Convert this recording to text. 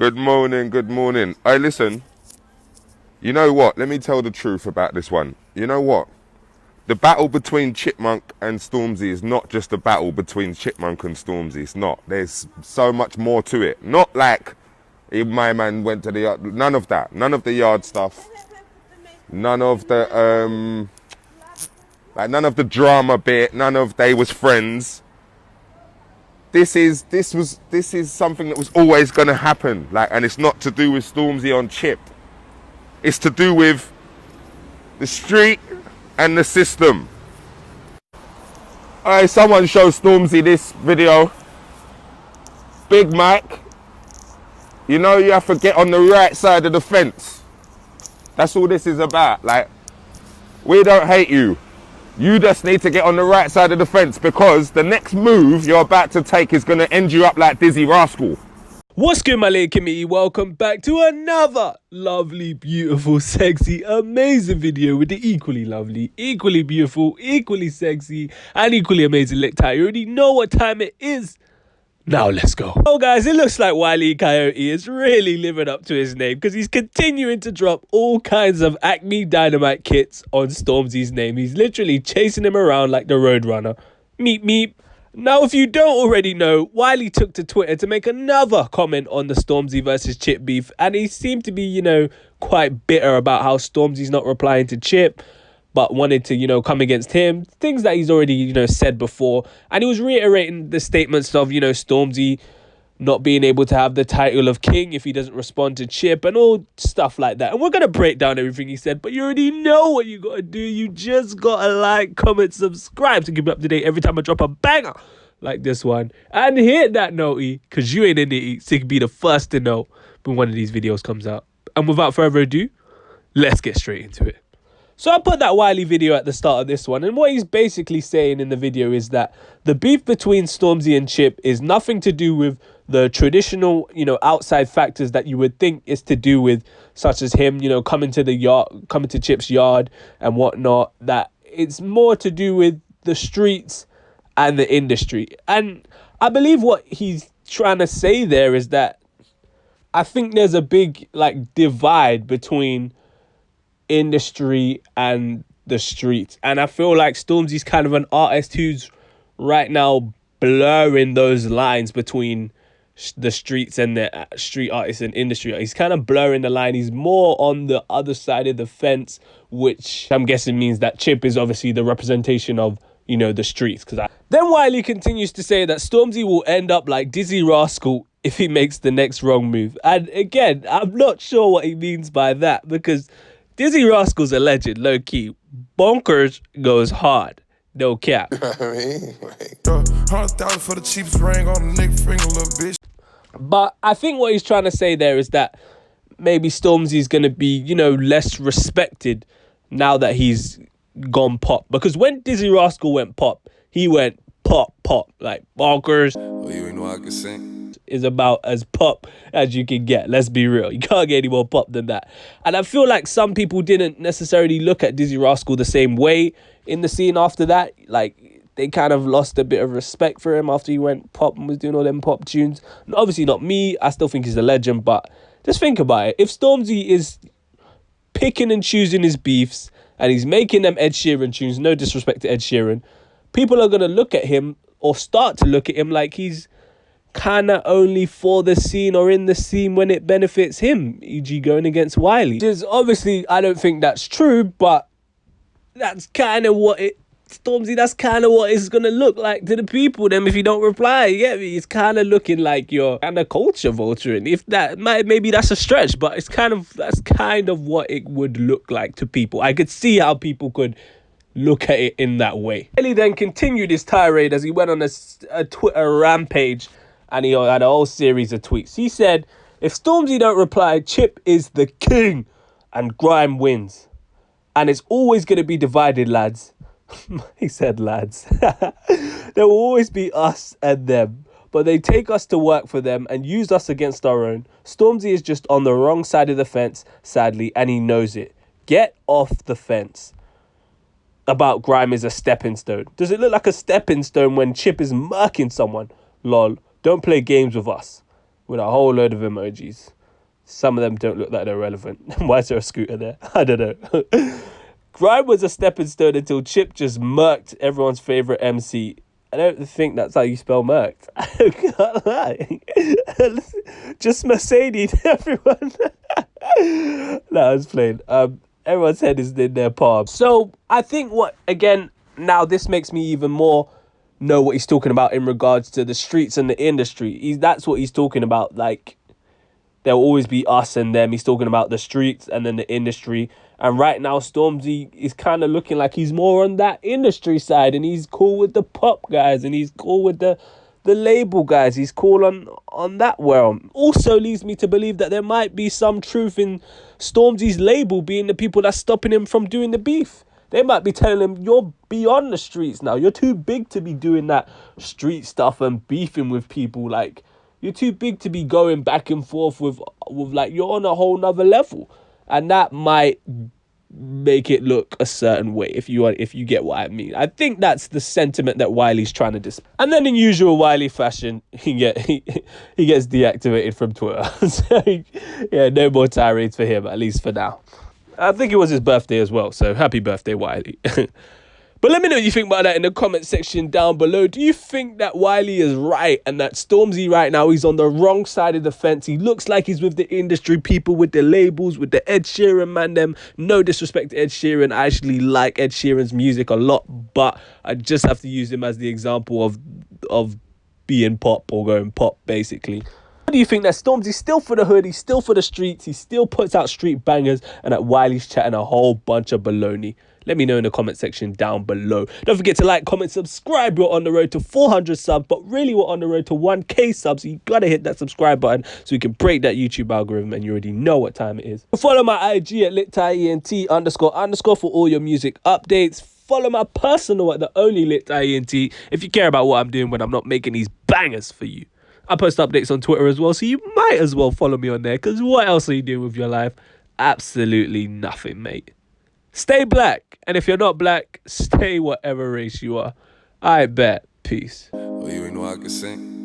Good morning, good morning. Hey, listen, you know what? Let me tell the truth about this one. You know what? The battle between Chipmunk and Stormzy is not just a battle between Chipmunk and Stormzy. It's not. There's so much more to it. Not like my man went to the yard. None of that. None of the yard stuff. None of the none of the drama bit. None of they was friends. This is something that was always going to happen. And it's not to do with Stormzy on Chip. It's to do with the street and the system. Alright, someone show Stormzy this video. Big Mike. You know you have to get on the right side of the fence. That's all this is about. We don't hate you. You just need to get on the right side of the fence, because the next move you're about to take is going to end you up like Dizzee Rascal. What's good, my little community? Welcome back to another lovely, beautiful, sexy, amazing video with the equally lovely, equally beautiful, equally sexy, and equally amazing lick tie. You already know what time it is. Now let's go. Oh guys, it looks like Wiley Coyote is really living up to his name, because he's continuing to drop all kinds of Acme Dynamite kits on Stormzy's name. He's literally chasing him around like the Roadrunner. Meep meep. Now, if you don't already know, Wiley took to Twitter to make another comment on the Stormzy versus Chip beef, and he seemed to be, quite bitter about how Stormzy's not replying to Chip, but wanted to, come against him. Things that he's already, said before. And he was reiterating the statements of, Stormzy not being able to have the title of king if he doesn't respond to Chip and all stuff like that. And we're going to break down everything he said, but you already know what you got to do. You just got to like, comment, subscribe to keep up to date every time I drop a banger like this one. And hit that notey, because you ain't in it, so you can be the first to know when one of these videos comes out. And without further ado, let's get straight into it. So I put that Wiley video at the start of this one, and what he's basically saying in the video is that the beef between Stormzy and Chip is nothing to do with the traditional, outside factors that you would think is to do with, such as him, coming to Chip's yard and whatnot. That it's more to do with the streets and the industry. And I believe what he's trying to say there is that I think there's a big divide between industry and the streets, and I feel like Stormzy's kind of an artist who's right now blurring those lines between the streets and the street artists and industry. He's kind of blurring the line. He's more on the other side of the fence, which I'm guessing means that Chip is obviously the representation of the streets. Then Wiley continues to say that Stormzy will end up like Dizzee Rascal if he makes the next wrong move. And again, I'm not sure what he means by that, because Dizzee Rascal's a legend, low key. Bonkers goes hard, no cap. $100,000 for the cheapest ring on the neck finger, little bitch. But I think what he's trying to say there is that maybe Stormzy's gonna be, less respected now that he's gone pop. Because when Dizzee Rascal went pop, he went pop, like bonkers. Oh, you ain't know I can sing. Is about as pop as you can get. Let's be real. You can't get any more pop than that. And I feel like some people didn't necessarily look at Dizzee Rascal the same way in the scene after that. They kind of lost a bit of respect for him after he went pop and was doing all them pop tunes. And obviously not me. I still think he's a legend, but just think about it. If Stormzy is picking and choosing his beefs and he's making them Ed Sheeran tunes, no disrespect to Ed Sheeran, people are going to look at him or start to look at him like he's kind of only for the scene or in the scene when it benefits him, e.g. going against Wiley. Because obviously I don't think that's true, but that's kind of what Stormzy, that's kind of what it's going to look like to the people then if you don't reply, you get me? It's kind of looking like you're kind of culture vulturing. If that, maybe that's a stretch, but that's kind of what it would look like to people. I could see how people could look at it in that way. Wiley then continued his tirade as he went on a Twitter rampage, and he had a whole series of tweets. He said, if Stormzy don't reply, Chip is the king and grime wins. And it's always going to be divided, lads. He said, lads. There will always be us and them. But they take us to work for them and use us against our own. Stormzy is just on the wrong side of the fence, sadly, and he knows it. Get off the fence. About grime is a stepping stone. Does it look like a stepping stone when Chip is murking someone? Lol. Don't play games with us. with a whole load of emojis. Some of them don't look like they're relevant. Why is there a scooter there? I don't know. Grime was a stepping stone until Chip just murked everyone's favourite MC. I don't think that's how you spell murked. I can't lie. Just Mercedes, everyone. No, I was playing. Everyone's head is in their palm. So I think now this makes me even more know what he's talking about in regards to the streets and the industry. That's what he's talking about. Like, there'll always be us and them. He's talking about the streets and then the industry. And right now, Stormzy is kind of looking like he's more on that industry side. And he's cool with the pop guys. And he's cool with the label guys. He's cool on that realm. Also leads me to believe that there might be some truth in Stormzy's label being the people that's stopping him from doing the beef. They might be telling him, you're beyond the streets now. You're too big to be doing that street stuff and beefing with people. Like, you're too big to be going back and forth with like, you're on a whole nother level. And that might make it look a certain way, if you get what I mean. I think that's the sentiment that Wiley's trying to display. And then in usual Wiley fashion, he gets deactivated from Twitter. So, yeah, no more tirades for him, at least for now. I think it was his birthday as well, so happy birthday, Wiley. But let me know what you think about that in the comment section down below. Do you think that Wiley is right and that Stormzy right now, he's on the wrong side of the fence? He looks like he's with the industry people, with the labels, with the Ed Sheeran man them. No disrespect to Ed Sheeran. I actually like Ed Sheeran's music a lot, but I just have to use him as the example of being pop or going pop, basically. Do you think that Stormzy's still for the hood, he's still for the streets, he still puts out street bangers, and that Wiley's chatting a whole bunch of baloney? Let me know in the comment section down below. Don't forget to like, comment, subscribe. We're on the road to 400 subs, but really we're on the road to 1K subs. So you gotta hit that subscribe button so we can break that YouTube algorithm, and you already know what time it is. Follow my IG at lit__ for all your music updates. Follow my personal at the only lit_IENT if you care about what I'm doing when I'm not making these bangers for you. I post updates on Twitter as well, so you might as well follow me on there, because what else are you doing with your life? Absolutely nothing, mate. Stay black, and if you're not black, stay whatever race you are. I bet. Peace. Oh, you ain't know I could sing?